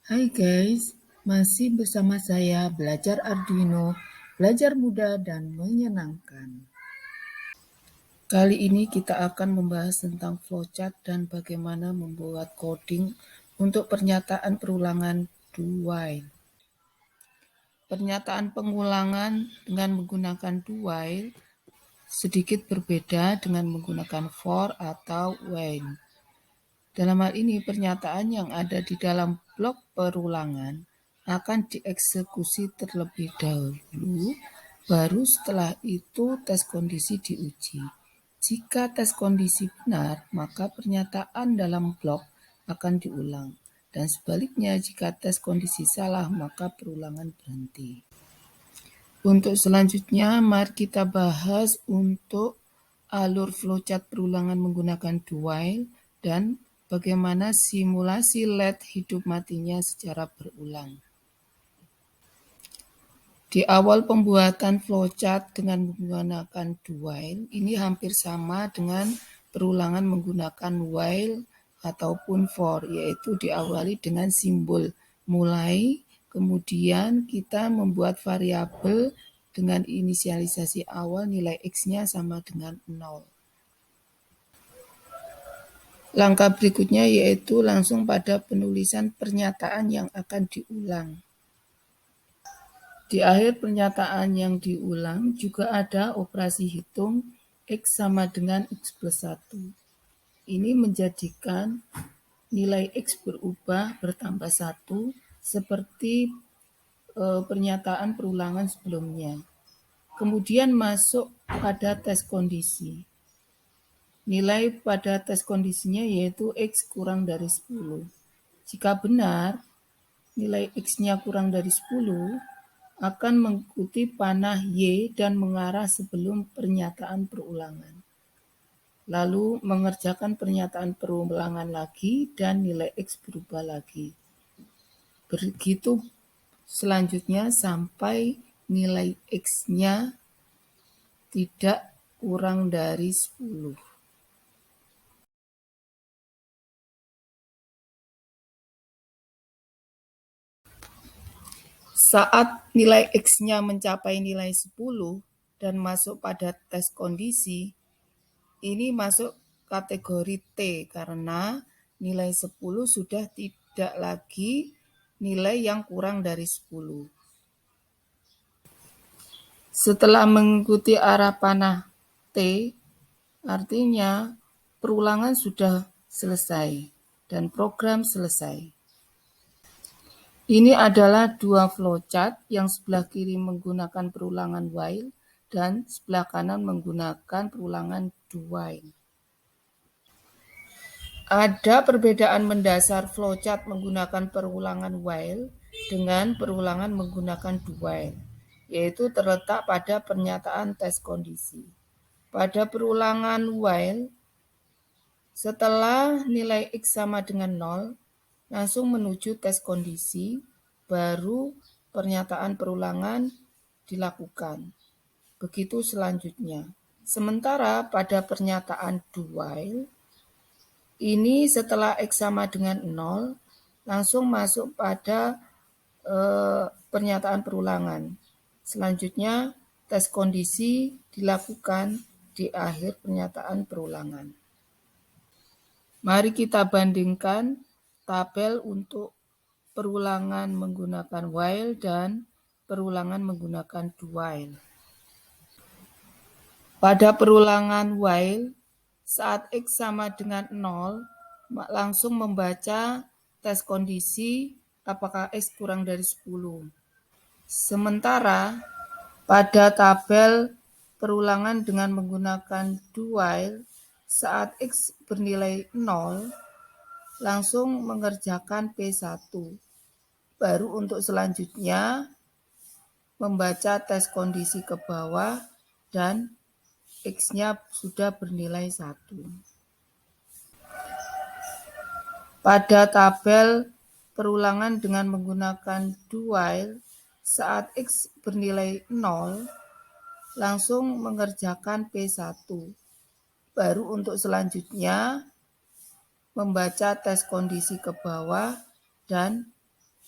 Hai guys, masih bersama saya belajar Arduino, belajar mudah dan menyenangkan. Kali ini kita akan membahas tentang flowchart dan bagaimana membuat coding untuk pernyataan perulangan do while. Pernyataan pengulangan dengan menggunakan do while sedikit berbeda dengan menggunakan for atau when. Dalam hal ini, pernyataan yang ada di dalam blok perulangan akan dieksekusi terlebih dahulu, baru setelah itu tes kondisi diuji. Jika tes kondisi benar, maka pernyataan dalam blok akan diulang. Dan sebaliknya, jika tes kondisi salah, maka perulangan berhenti. Untuk selanjutnya, mari kita bahas untuk alur flowchart perulangan menggunakan do while dan bagaimana simulasi LED hidup matinya secara berulang. Di awal pembuatan flowchart dengan menggunakan do while, ini hampir sama dengan perulangan menggunakan while ataupun for, yaitu diawali dengan simbol mulai, kemudian kita membuat variabel dengan inisialisasi awal nilai X-nya sama dengan 0. Langkah berikutnya yaitu langsung pada penulisan pernyataan yang akan diulang. Di akhir pernyataan yang diulang juga ada operasi hitung X sama dengan X plus 1. Ini menjadikan nilai X berubah bertambah 1 seperti pernyataan perulangan sebelumnya. Kemudian masuk pada tes kondisi. Nilai pada tes kondisinya yaitu X kurang dari 10. Jika benar, nilai X-nya kurang dari 10 akan mengikuti panah Y dan mengarah sebelum pernyataan perulangan. Lalu mengerjakan pernyataan perulangan lagi dan nilai X berubah lagi. Begitu selanjutnya sampai nilai X-nya tidak kurang dari 10. Saat nilai X-nya mencapai nilai 10 dan masuk pada tes kondisi, ini masuk kategori T karena nilai 10 sudah tidak lagi nilai yang kurang dari 10. Setelah mengikuti arah panah T, artinya perulangan sudah selesai dan program selesai. Ini adalah dua flowchart yang sebelah kiri menggunakan perulangan while dan sebelah kanan menggunakan perulangan do while. Ada perbedaan mendasar flowchart menggunakan perulangan while dengan perulangan menggunakan do while, yaitu terletak pada pernyataan tes kondisi. Pada perulangan while, setelah nilai X sama dengan 0, langsung menuju tes kondisi, baru pernyataan perulangan dilakukan. Begitu selanjutnya. Sementara pada pernyataan do while, ini setelah X sama dengan 0, langsung masuk pada pernyataan perulangan. Selanjutnya, tes kondisi dilakukan di akhir pernyataan perulangan. Mari kita bandingkan tabel untuk perulangan menggunakan while dan perulangan menggunakan do while. Pada perulangan while, saat X sama dengan 0, langsung membaca tes kondisi apakah X kurang dari 10. Sementara pada tabel perulangan dengan menggunakan do while, saat X bernilai 0, langsung mengerjakan P1. Baru untuk selanjutnya membaca tes kondisi ke bawah dan X-nya sudah bernilai 1. Pada tabel perulangan dengan menggunakan do while, saat X bernilai 0, langsung mengerjakan P1. Baru untuk selanjutnya membaca tes kondisi ke bawah dan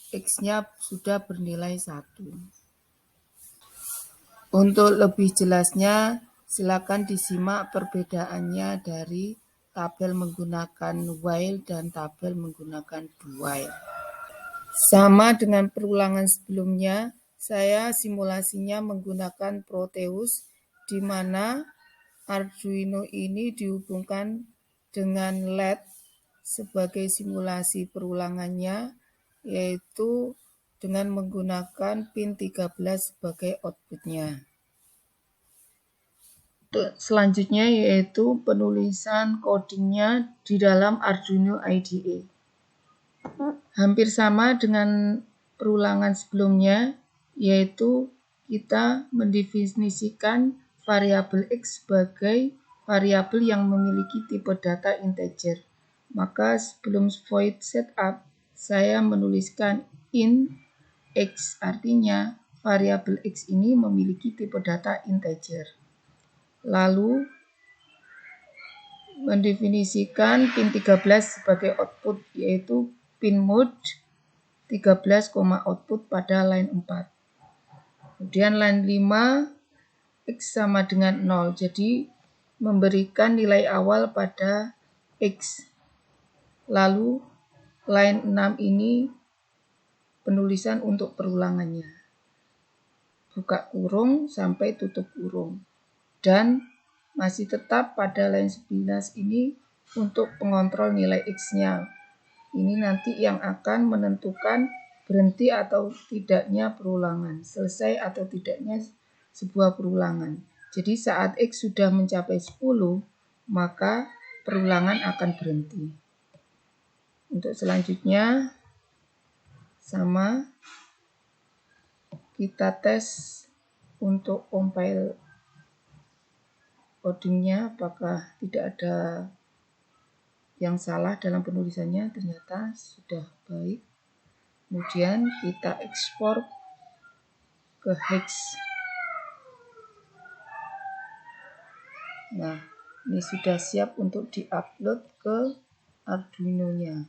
X-nya sudah bernilai 1. Untuk lebih jelasnya, silakan disimak perbedaannya dari tabel menggunakan while dan tabel menggunakan do while. Sama dengan perulangan sebelumnya, saya simulasinya menggunakan Proteus, di mana Arduino ini dihubungkan dengan LED sebagai simulasi perulangannya, yaitu dengan menggunakan pin 13 sebagai outputnya. Selanjutnya yaitu penulisan codingnya di dalam Arduino IDE. Hampir sama dengan perulangan sebelumnya, yaitu kita mendefinisikan variabel X sebagai variabel yang memiliki tipe data integer. Maka sebelum void setup, saya menuliskan int X, artinya variabel X ini memiliki tipe data integer. Lalu mendefinisikan pin 13 sebagai output, yaitu pin mode 13, output pada line 4. Kemudian line 5, X sama dengan 0, jadi memberikan nilai awal pada X. Lalu line 6 ini penulisan untuk perulangannya. Buka kurung sampai tutup kurung. Dan masih tetap pada line 11 ini untuk pengontrol nilai X-nya. Ini nanti yang akan menentukan berhenti atau tidaknya perulangan, selesai atau tidaknya sebuah perulangan. Jadi saat X sudah mencapai 10, maka perulangan akan berhenti. Untuk selanjutnya, sama, kita tes untuk compile codingnya apakah tidak ada yang salah dalam penulisannya. Ternyata sudah baik. Kemudian kita ekspor ke hex. Nah, ini sudah siap untuk diupload ke Arduino-nya.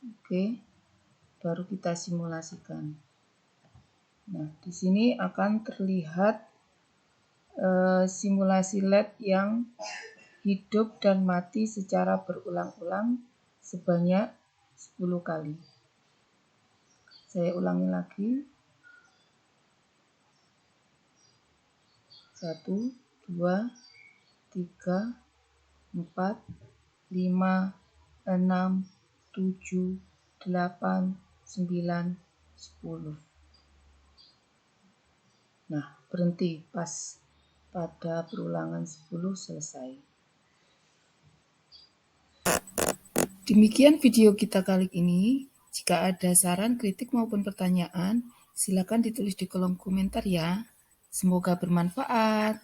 Oke, baru kita simulasikan. Nah, di sini akan terlihat simulasi LED yang hidup dan mati secara berulang-ulang sebanyak 10 kali. Saya ulangi lagi. 1, 2, 3, 4, 5, 6, 7, 8, 9, 10. Nah, berhenti pas pada perulangan 10 selesai. Demikian video kita kali ini. Jika ada saran, kritik maupun pertanyaan, silakan ditulis di kolom komentar ya. Semoga bermanfaat.